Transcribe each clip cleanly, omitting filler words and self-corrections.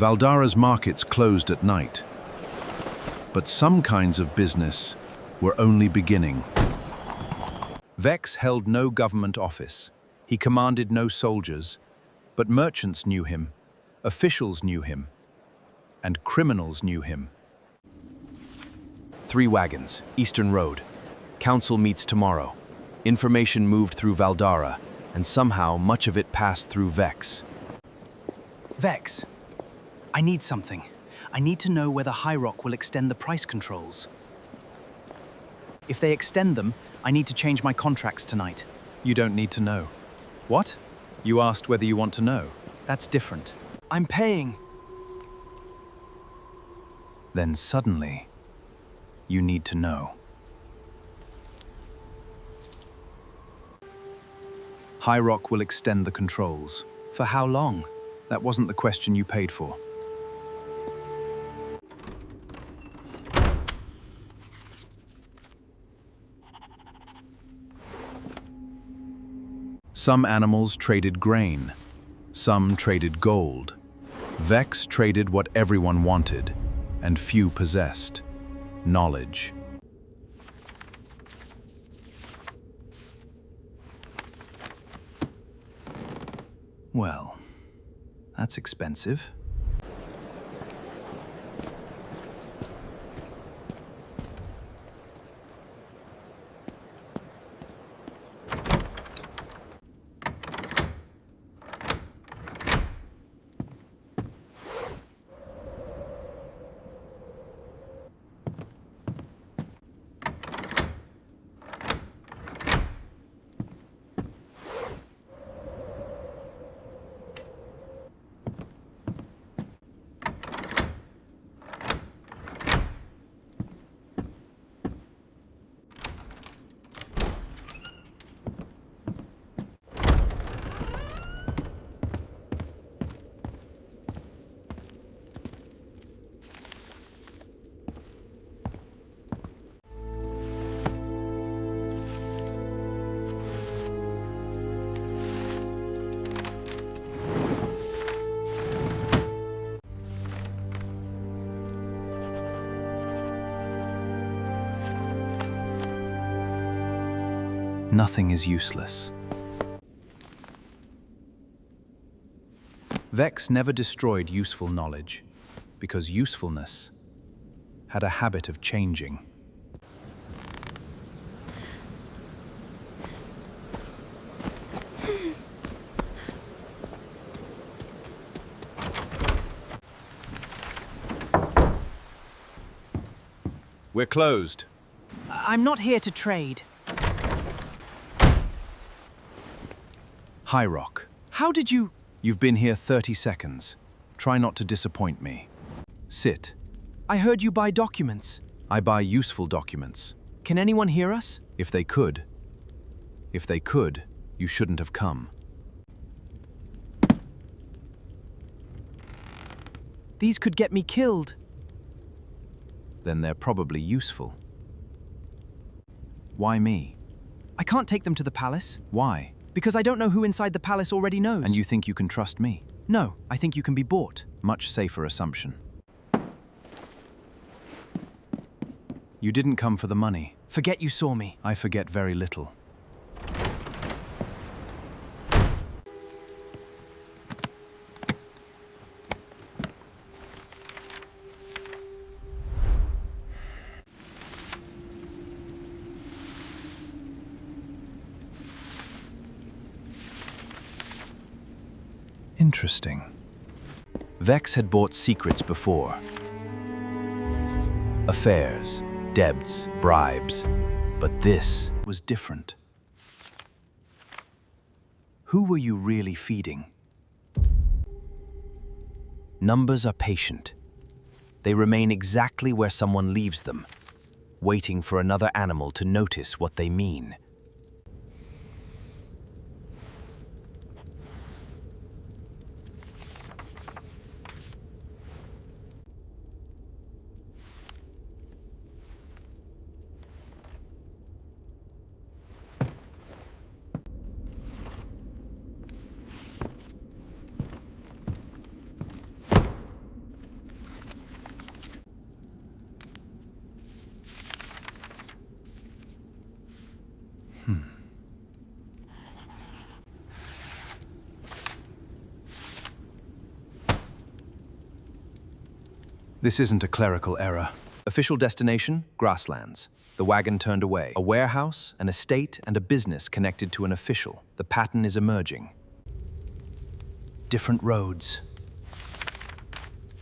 Valdara's markets closed at night. But some kinds of business were only beginning. Vex held no government office. He commanded no soldiers, but merchants knew him, officials knew him, and criminals knew him. 3 wagons, Eastern Road. Council meets tomorrow. Information moved through Valdara, and somehow much of it passed through Vex. Vex, I need something. I need to know whether High Rock will extend the price controls. If they extend them, I need to change my contracts tonight. You don't need to know. What? You asked whether you want to know. That's different. I'm paying. Then suddenly, you need to know. High Rock will extend the controls. For how long? That wasn't the question you paid for. Some animals traded grain. Some traded gold. Vex traded what everyone wanted, and few possessed: knowledge. Well, that's expensive. Nothing is useless. Vex never destroyed useful knowledge, because usefulness had a habit of changing. We're closed. I'm not here to trade. High Rock. How did you... You've been here 30 seconds. Try not to disappoint me. Sit. I heard you buy documents. I buy useful documents. Can anyone hear us? If they could. If they could, you shouldn't have come. These could get me killed. Then they're probably useful. Why me? I can't take them to the palace. Why? Because I don't know who inside the palace already knows. And you think you can trust me? No, I think you can be bought. Much safer assumption. You didn't come for the money. Forget you saw me. I forget very little. Interesting. Vex had bought secrets before. Affairs, debts, bribes. But this was different. Who were you really feeding? Numbers are patient. They remain exactly where someone leaves them, waiting for another animal to notice what they mean. This isn't a clerical error. Official destination, grasslands. The wagon turned away. A warehouse, an estate, and a business connected to an official. The pattern is emerging. Different roads.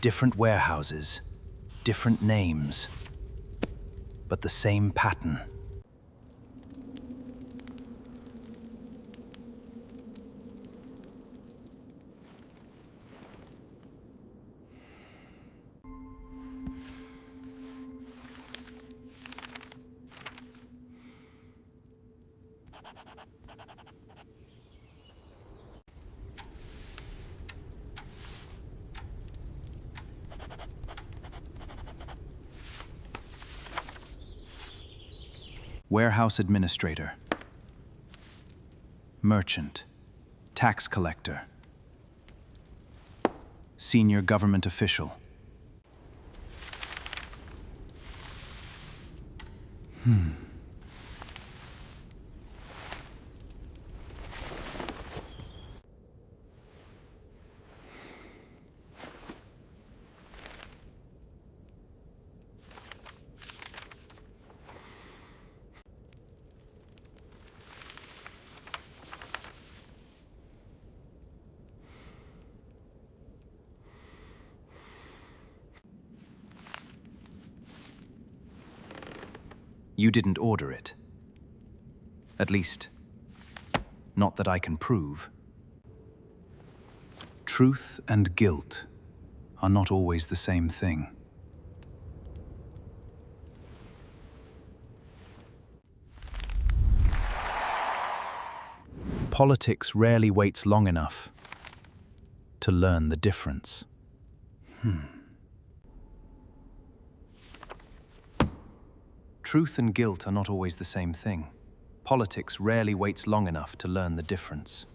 Different warehouses. Different names. But the same pattern. Warehouse administrator, merchant, tax collector, senior government official. You didn't order it. At least, not that I can prove. Truth and guilt are not always the same thing. Politics rarely waits long enough to learn the difference. Truth and guilt are not always the same thing. Politics rarely waits long enough to learn the difference.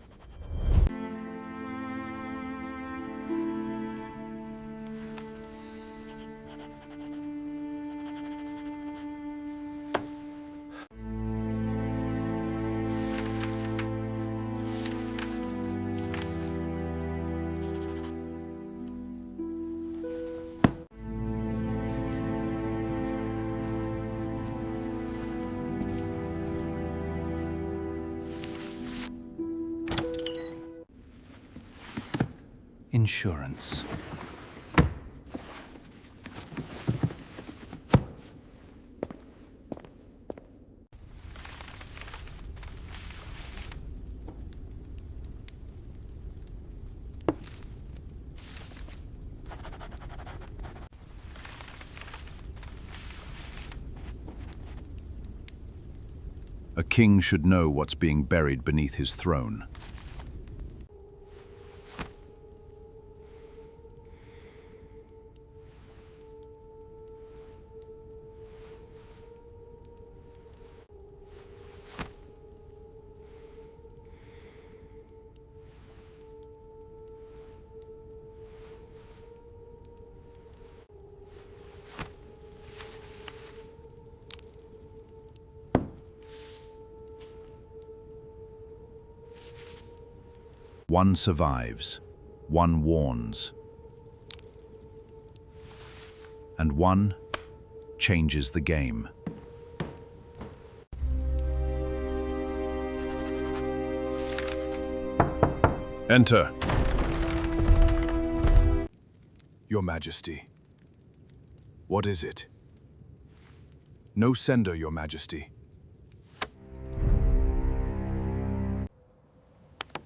Insurance. A king should know what's being buried beneath his throne. One survives, one warns, and one changes the game. Enter. Your Majesty. What is it? No sender, Your Majesty.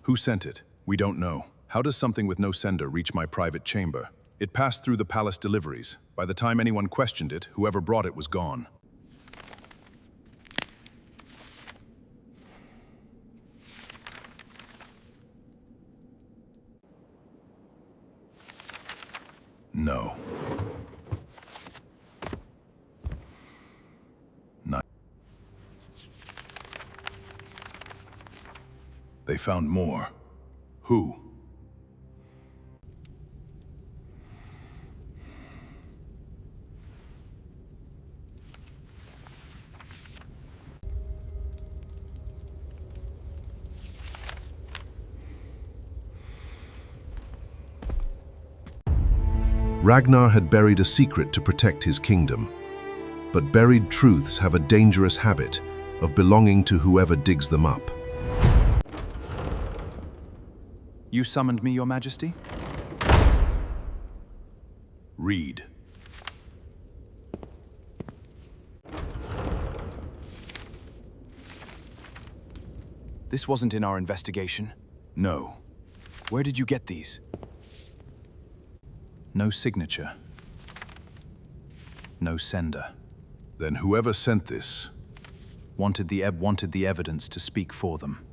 Who sent it? We don't know. How does something with no sender reach my private chamber? It passed through the palace deliveries. By the time anyone questioned it, whoever brought it was gone. No. Not. They found more. Who? Ragnar had buried a secret to protect his kingdom. But buried truths have a dangerous habit of belonging to whoever digs them up. You summoned me, Your Majesty? Read. This wasn't in our investigation. No. Where did you get these? No signature. No sender. Then whoever sent this Wanted the evidence to speak for them.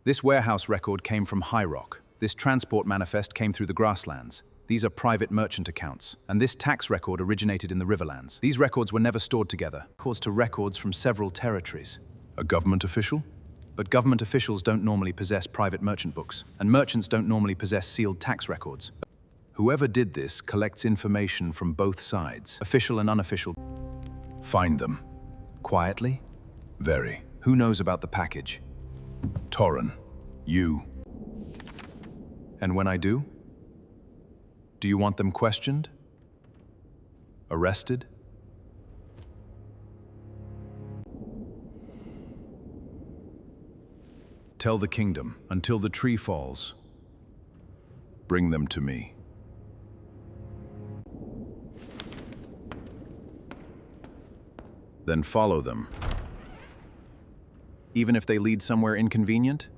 This warehouse record came from High Rock. This transport manifest came through the grasslands. These are private merchant accounts. And this tax record originated in the Riverlands. These records were never stored together. Records to records from several territories. a government official? But government officials don't normally possess private merchant books, and merchants don't normally possess sealed tax records. Whoever did this collects information from both sides. Official and unofficial. Find them. Quietly? Very. Who knows about the package? Torren. You. And when I do? Do you want them questioned? Arrested? Tell the kingdom, until the tree falls. Bring them to me. Then follow them. Even if they lead somewhere inconvenient?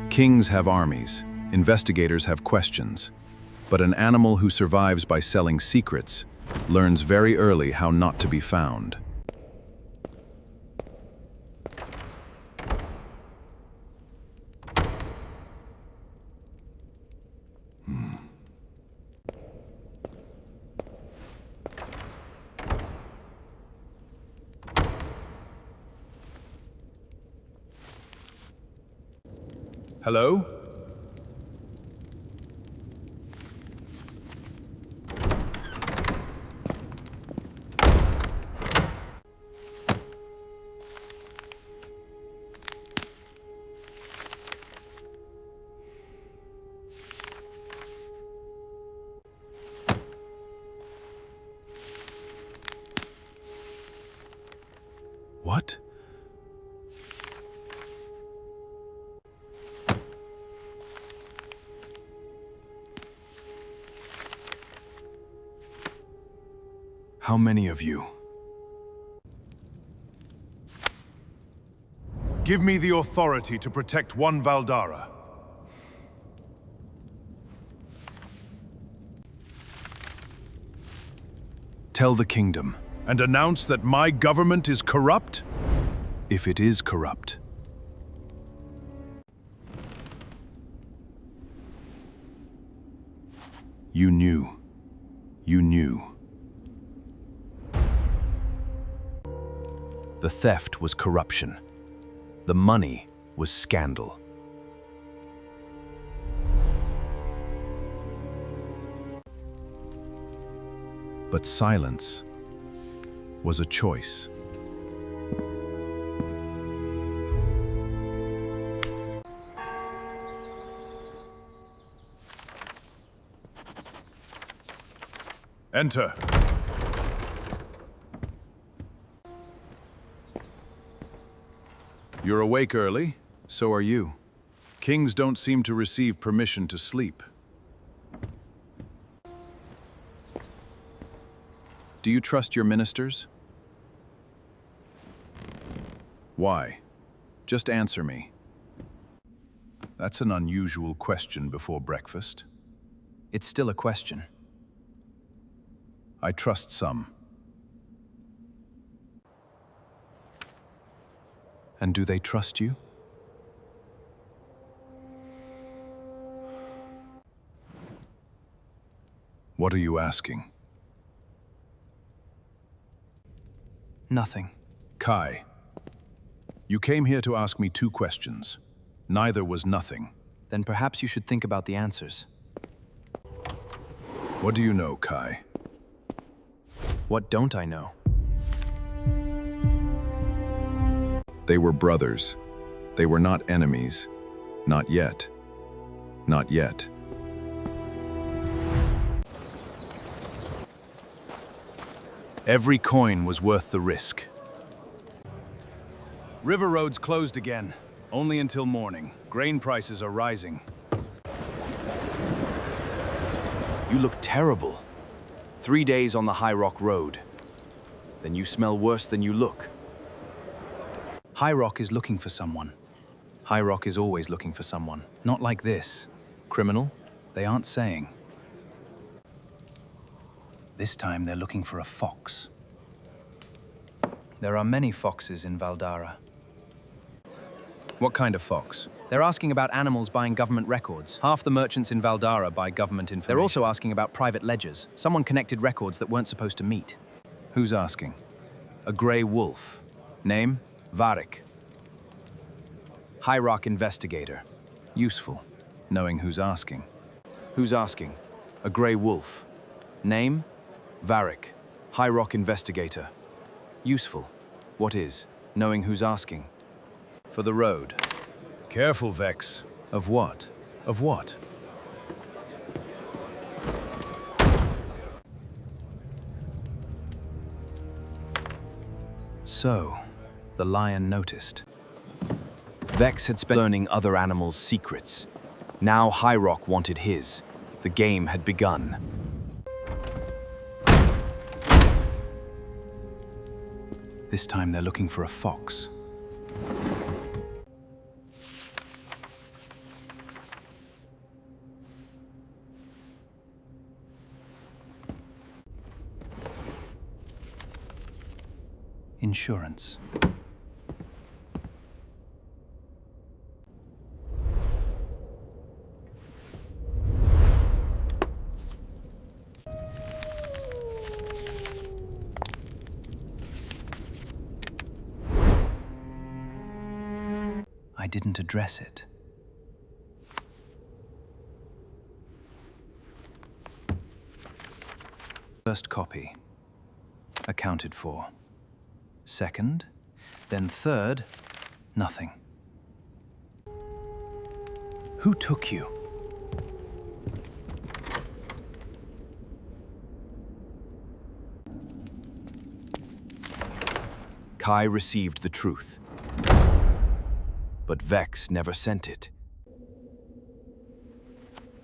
Kings have armies, investigators have questions, but an animal who survives by selling secrets learns very early how not to be found. Hello? What? How many of you? Give me the authority to protect one Valdara. Tell the kingdom. And announce that my government is corrupt? If it is corrupt. You knew. You knew. The theft was corruption. The money was scandal. But silence was a choice. Enter. You're awake early, so are you. Kings don't seem to receive permission to sleep. Do you trust your ministers? Why? Just answer me. That's an unusual question before breakfast. It's still a question. I trust some. And do they trust you? What are you asking? Nothing. Kai, you came here to ask me 2 questions. Neither was nothing. Then perhaps you should think about the answers. What do you know, Kai? What don't I know? They were brothers. They were not enemies. Not yet. Not yet. Every coin was worth the risk. River roads closed again. Only until morning. Grain prices are rising. You look terrible. 3 days on the High Rock Road. Then you smell worse than you look. High Rock is looking for someone. High Rock is always looking for someone. Not like this. Criminal? They aren't saying. This time they're looking for a fox. There are many foxes in Valdara. What kind of fox? They're asking about animals buying government records. Half the merchants in Valdara buy government information. They're also asking about private ledgers. Someone connected records that weren't supposed to meet. Who's asking? A grey wolf. Name? Varric. High Rock investigator. Useful, knowing who's asking. Who's asking? A grey wolf. Name? Varric. High Rock investigator. Useful. What is? Knowing who's asking. For the road. Careful, Vex. Of what? Of what? So, the lion noticed. Vex had spent learning other animals' secrets. Now High Rock wanted his. The game had begun. This time they're looking for a fox. Insurance. I didn't address it. First copy. Accounted for. Second, then third, nothing. Who took you? Kai received the truth. But Vex never sent it.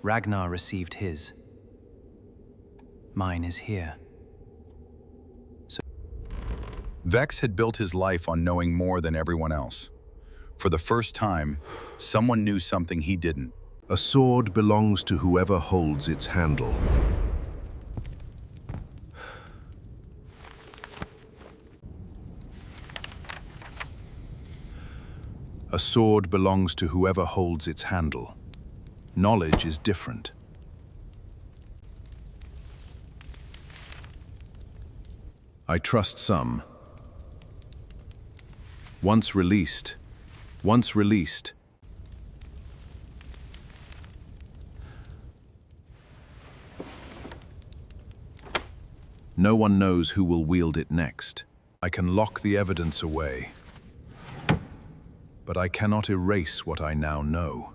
Ragnar received his. Mine is here. Vex had built his life on knowing more than everyone else. For the first time, someone knew something he didn't. A sword belongs to whoever holds its handle. A sword belongs to whoever holds its handle. Knowledge is different. I trust some. Once released, no one knows who will wield it next. I can lock the evidence away, but I cannot erase what I now know.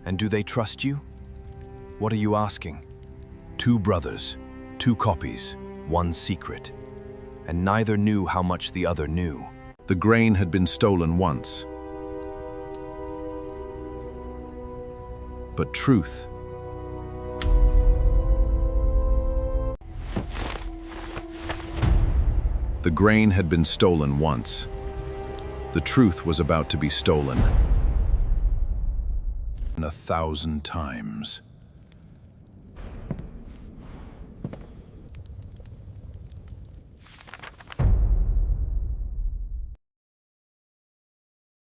And do they trust you? What are you asking? 2 brothers, 2 copies, 1 secret. And neither knew how much the other knew. The grain had been stolen once. But truth. The grain had been stolen once. The truth was about to be stolen 1,000 times.